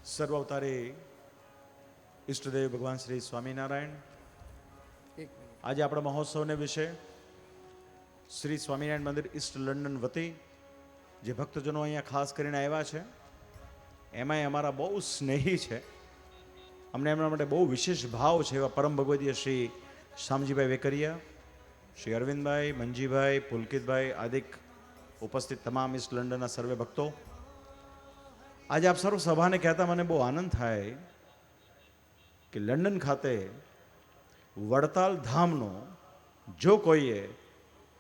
સર્વઅવતારી ઈષ્ટદેવ ભગવાન શ્રી સ્વામિનારાયણ. આજે આપણા મહોત્સવને વિશે શ્રી સ્વામિનારાયણ મંદિર ઈસ્ટ લંડન વતી જે ભક્તજનો અહીંયા ખાસ કરીને આવ્યા છે, એમાંય અમારા બહુ સ્નેહી છે, અમને એમના માટે બહુ વિશેષ ભાવ છે એવા પરમ ભગવદીય શ્રી શામજીભાઈ વેકરિયા, શ્રી અરવિંદભાઈ, મંજીભાઈ, પુલકિતભાઈ આદિક ઉપસ્થિત તમામ ઈસ્ટ લંડનના સર્વે ભક્તો, આજે આપ સર્વ સભાને કહેતા મને બહુ આનંદ થાય કે લંડન ખાતે વડતાલ ધામનો જો કોઈએ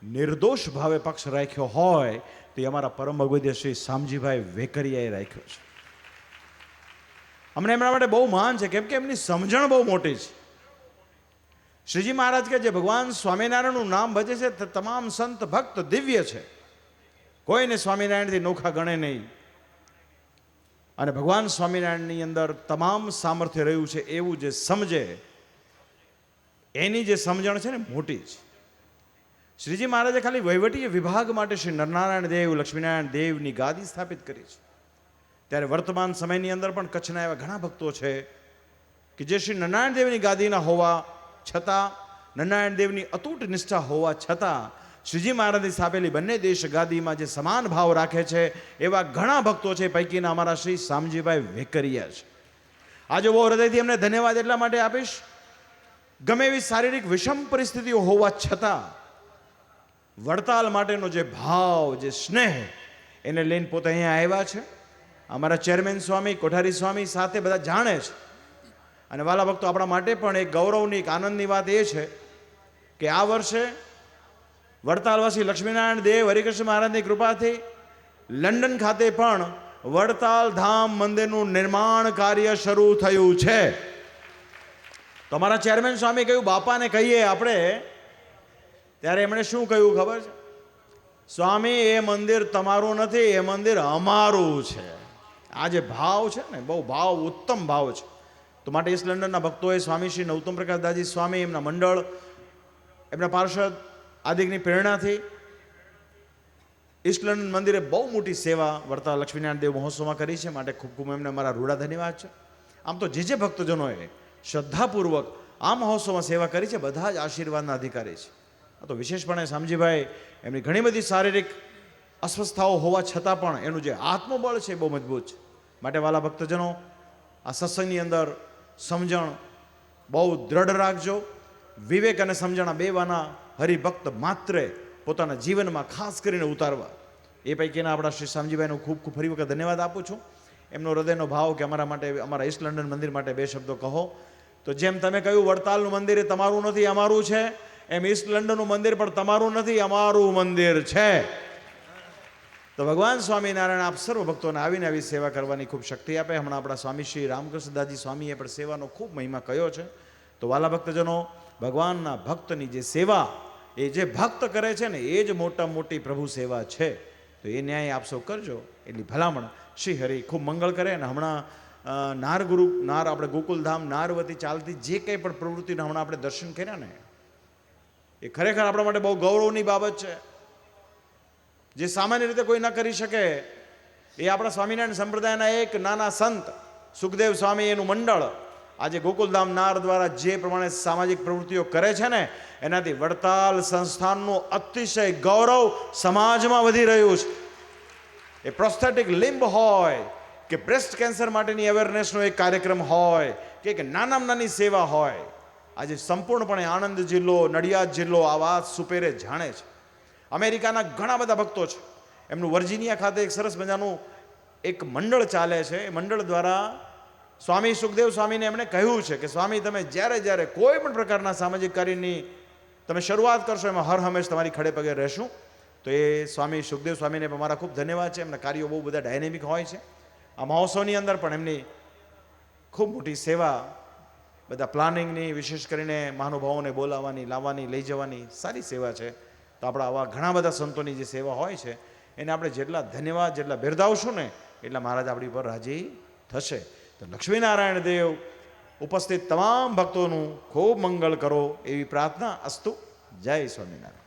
નિર્દોષ ભાવે પક્ષ રાખ્યો હોય તો એ અમારા પરમ ભગવદીય શ્રી શામજીભાઈ વેકરિયાએ રાખ્યો છે. અમને એમના માટે બહુ માન છે, કેમ કે એમની સમજણ બહુ મોટી છે. શ્રીજી મહારાજ કે જે ભગવાન સ્વામિનારાયણનું નામ ભજે છે તે તમામ સંત ભક્ત દિવ્ય છે, કોઈને સ્વામિનારાયણથી નોખા ગણે નહીં. અને ભગવાન સ્વામિનારાયણની અંદર તમામ સામર્થ્ય રહ્યું છે એવું જે સમજે એની જે સમજણ છે ને મોટી છે. શ્રીજી મહારાજે ખાલી વહીવટીય વિભાગ માટે શ્રી નરનારાયણ દેવ, લક્ષ્મીનારાયણ દેવની ગાદી સ્થાપિત કરી છે. ત્યારે વર્તમાન સમયની અંદર પણ કચ્છના એવા ઘણા ભક્તો છે કે જે શ્રી નરનારાયણ દેવની ગાદીના હોવા છતાં, નરનારાયણ દેવની અતૂટ નિષ્ઠા હોવા છતાં શ્રીજી મહારાજની સ્થાપેલી બંને દેશ ગાદીમાં જે સમાન ભાવ રાખે છે એવા ઘણા ભક્તો છે. પૈકીના અમારા શ્રી શામજીભાઈ વેકરિયા છે. આજે બહુ હૃદયથી એમને ધન્યવાદ એટલા માટે આપીશ, ગમે એવી શારીરિક વિષમ પરિસ્થિતિઓ હોવા છતાં વડતાલ માટેનો જે ભાવ, જે સ્નેહ એને લઈને પોતે અહીંયા આવ્યા છે. અમારા ચેરમેન સ્વામી, કોઠારી સ્વામી સાથે બધા જાણે છે. અને વાલા ભક્તો, આપણા માટે પણ એક ગૌરવની, એક આનંદની વાત એ છે કે આ વર્ષે વડતાલવાસી લક્ષ્મીનારાયણ દેવ હરિકૃષ્ણ મહારાજની કૃપાથી લંડન ખાતે પણ વડતાલ ધામ મંદિરનું નિર્માણ કાર્ય શરૂ થયું છે. તો અમારા ચેરમેન સ્વામી કહ્યું, બાપાને કહીએ આપણે, ત્યારે એમણે શું કહ્યું ખબર છે? સ્વામી, એ મંદિર તમારું નથી, એ મંદિર અમારું છે. આ જે ભાવ છે ને, બહુ ભાવ, ઉત્તમ ભાવ છે. તો માટે ઈસ્ટ લંડનના ભક્તોએ સ્વામી શ્રી નવતમ પ્રકાશ દાસજી સ્વામી, એમના મંડળ, એમના પાર્ષદ આદિકની પ્રેરણાથી ઈસ્ટ લંડન મંદિરે બહુ મોટી સેવા વડતાલ લક્ષ્મીનારાયણ દેવ મહોત્સવમાં કરી છે. માટે ખૂબ ખૂબ એમને મારા રૂડા ધન્યવાદ છે. આમ તો જે ભક્તજનોએ શ્રદ્ધાપૂર્વક આ મહોત્સવમાં સેવા કરી છે બધા જ આશીર્વાદના અધિકારી છે. આ તો વિશેષપણે શામજીભાઈ, એમની ઘણી બધી શારીરિક અસ્વસ્થતાઓ હોવા છતાં પણ એનું જે આત્મબળ છે એ બહુ મજબૂત છે. માટે વાલા ભક્તજનો, આ સત્સંગની અંદર સમજણ બહુ દ્રઢ રાખજો. વિવેક અને સમજણ આ બેવાના હરિભક્ત માત્રે પોતાના જીવનમાં ખાસ કરીને ઉતારવા. એ પૈકીના આપણા શ્રી શામજીભાઈનો ખૂબ ખૂબ ફરી વખત ધન્યવાદ આપું છું. એમનો હૃદયનો ભાવ કે અમારા માટે, અમારા ઈસ્ટ લંડન મંદિર માટે બે શબ્દો કહો. તો જેમ તમે કહ્યું વડતાલનું મંદિર એ તમારું નથી, અમારું છે, એમ ઈસ્ટ લંડનનું મંદિર પણ તમારું નથી, અમારું મંદિર છે. તો ભગવાન સ્વામિનારાયણ આપ સર્વ ભક્તોને આવીને આવી સેવા કરવાની ખૂબ શક્તિ આપે. હમણાં આપણા સ્વામી શ્રી રામકૃષ્ણદાસજી સ્વામીએ પણ સેવાનો ખૂબ મહિમા કહ્યો છે. તો વાલા ભક્તજનો, ભગવાનના ભક્તની જે સેવા, એ જે ભક્ત કરે છે ને એ જ મોટા મોટી પ્રભુ સેવા છે. તો એ ન્યાય આપ સૌ કરજો, એટલી ભલામણ. શ્રી હરિ ખૂબ મંગળ કરે. અને હમણાં નાર આપણે ગોકુલધામ નારવતી ચાલતી જે કંઈ પણ પ્રવૃત્તિના હમણાં આપણે દર્શન કર્યા ને, એ ખરેખર આપણા માટે બહુ ગૌરવની બાબત છે. જે સામાન્ય રીતે કોઈ ન કરી શકે એ આપણા સ્વામિનારાયણ સંપ્રદાયના એક નાના સંત સુખદેવ સ્વામી, એનું મંડળ આજે ગોકુલધામ નાર દ્વારા જે પ્રમાણે સામાજિક પ્રવૃત્તિઓ કરે છે ને, એનાથી વડતાલ સંસ્થાનનું અતિશય ગૌરવ સમાજમાં વધી રહ્યું છે. એ પ્રોસ્થેટિક લિમ્બ હોય કે બ્રેસ્ટ કેન્સર માટેની અવેરનેસનો એક કાર્યક્રમ હોય કે નાનામાં નાની સેવા હોય, આજે સંપૂર્ણપણે આણંદ જિલ્લો, નડિયાદ જિલ્લો આ વાત સુપેરે જાણે છે. અમેરિકાના ઘણા બધા ભક્તો છે. એમનું વર્જિનિયા ખાતે એક સરસ મજાનું એક મંડળ ચાલે છે. એ મંડળ દ્વારા સ્વામી સુખદેવ સ્વામીને એમણે કહ્યું છે કે સ્વામી, તમે જ્યારે જ્યારે કોઈ પણ પ્રકારના સામાજિક કાર્યની તમે શરૂઆત કરશો એમાં હર હંમેશ તમારી ખડે પગે રહેશું. તો એ સ્વામી સુખદેવ સ્વામીને પણ મારા ખૂબ ધન્યવાદ છે. એમના કાર્યો બહુ બધા ડાયનેમિક હોય છે. આ મહોત્સવની અંદર પણ એમની ખૂબ મોટી સેવા, બધા પ્લાનિંગની, વિશેષ કરીને મહાનુભાવોને બોલાવવાની, લાવવાની, લઈ જવાની સારી સેવા છે. તો આપણા આવા ઘણા બધા સંતોની જે સેવા હોય છે એને આપણે જેટલા ધન્યવાદ, જેટલા બિરદાવશું ને એટલા મહારાજ આપણી પર રાજી થશે. તો લક્ષ્મીનારાયણ દેવ ઉપસ્થિત તમામ ભક્તોનું ખૂબ મંગળ કરો એવી પ્રાર્થના. અસ્તુ. જય સ્વામિનારાયણ.